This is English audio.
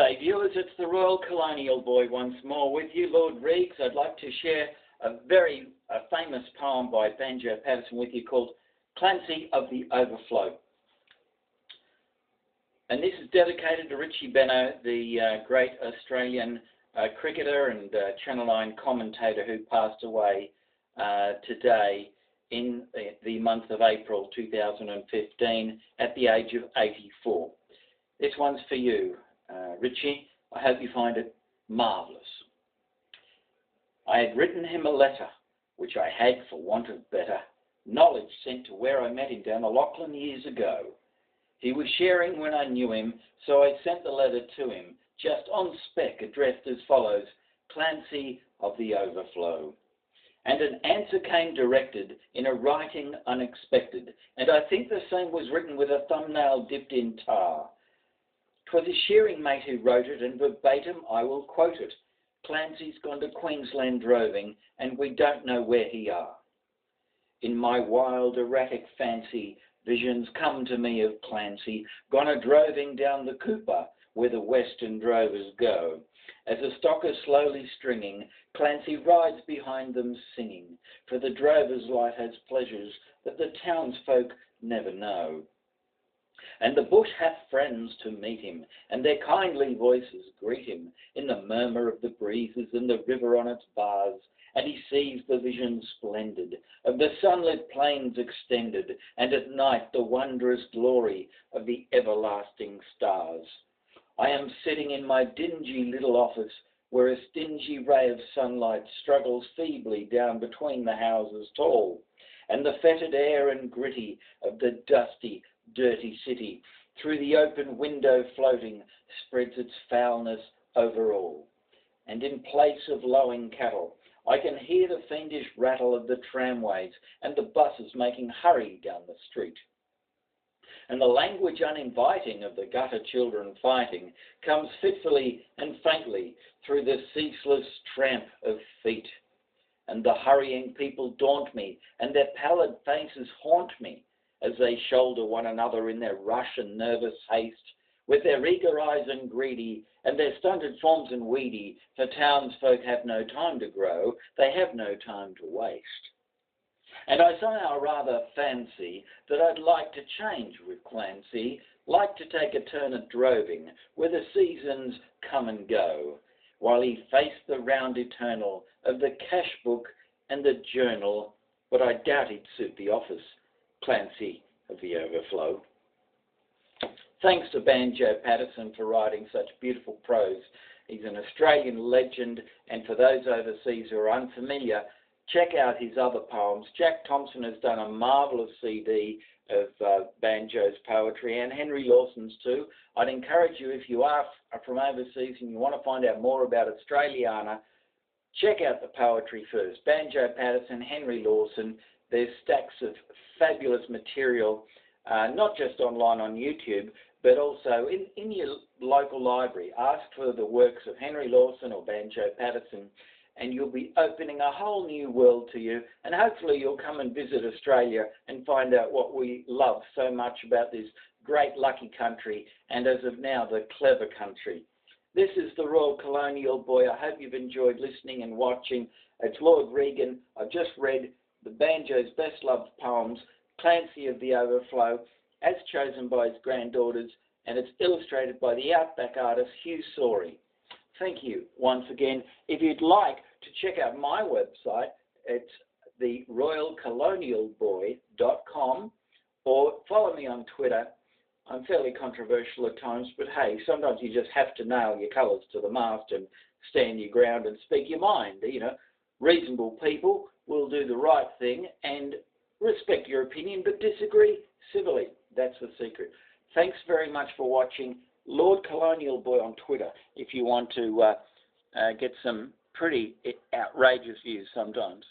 G'day viewers, it's the Royal Colonial Boy once more with you, Lord Regis. I'd like to share a very famous poem by Banjo Paterson with you called Clancy of the Overflow. And this is dedicated to Richie Benaud, the great Australian cricketer and Channel 9 commentator who passed away today in the month of April 2015 at the age of 84. This one's for you, Richie. I hope you find it marvellous. I had written him a letter, which I had, for want of better knowledge, sent to where I met him down the Lachlan years ago. He was sharing when I knew him, so I sent the letter to him, just on spec, addressed as follows: Clancy of the Overflow. And an answer came directed in a writing unexpected, and I think the same was written with a thumbnail dipped in tar. 'Twas a shearing mate who wrote it, and verbatim I will quote it. Clancy's gone to Queensland droving, and we don't know where he are. In my wild, erratic fancy, visions come to me of Clancy, gone a droving down the Cooper, where the western drovers go. As the stock is slowly stringing, Clancy rides behind them singing, for the drover's life has pleasures that the townsfolk never know. And the bush hath friends to meet him, and their kindly voices greet him in the murmur of the breezes and the river on its bars, and he sees the vision splendid of the sunlit plains extended, and at night the wondrous glory of the everlasting stars. I am sitting in my dingy little office, where a stingy ray of sunlight struggles feebly down between the houses tall, and the fetid air and gritty of the dusty, dirty city, through the open window floating, spreads its foulness over all. And in place of lowing cattle, I can hear the fiendish rattle of the tramways and the buses making hurry down the street. And the language uninviting of the gutter children fighting comes fitfully and faintly through the ceaseless tramp of feet. And the hurrying people daunt me, and their pallid faces haunt me, as they shoulder one another in their rush and nervous haste, with their eager eyes and greedy, and their stunted forms and weedy, for townsfolk have no time to grow, they have no time to waste. And I somehow rather fancy that I'd like to change with Clancy, like to take a turn at droving, where the seasons come and go, while he faced the round eternal of the cash book and the journal, but I doubt he'd suit the office, Clancy of the Overflow. Thanks to Banjo Paterson for writing such beautiful prose. He's an Australian legend, and for those overseas who are unfamiliar, check out his other poems. Jack Thompson has done a marvellous CD of Banjo's poetry, and Henry Lawson's too. I'd encourage you, if you are from overseas and you want to find out more about Australiana, check out the poetry first. Banjo Paterson, Henry Lawson. There's stacks of fabulous material, not just online on YouTube, but also in your local library. Ask for the works of Henry Lawson or Banjo Paterson, and you'll be opening a whole new world to you, and hopefully you'll come and visit Australia and find out what we love so much about this great lucky country, and as of now, the clever country. This is the Royal Colonial Boy. I hope you've enjoyed listening and watching. It's Lord Reagan. I've just read the Banjo's best-loved poems, Clancy of the Overflow, as chosen by his granddaughters, and it's illustrated by the Outback artist Hugh Sorey. Thank you once again. If you'd like to check out my website, it's the royalcolonialboy.com, or follow me on Twitter. I'm fairly controversial at times, but hey, sometimes you just have to nail your colours to the mast and stand your ground and speak your mind. You know, reasonable people will do the right thing and respect your opinion, but disagree civilly. That's the secret. Thanks very much for watching. Lord Colonial Boy on Twitter, if you want to get some pretty outrageous views sometimes.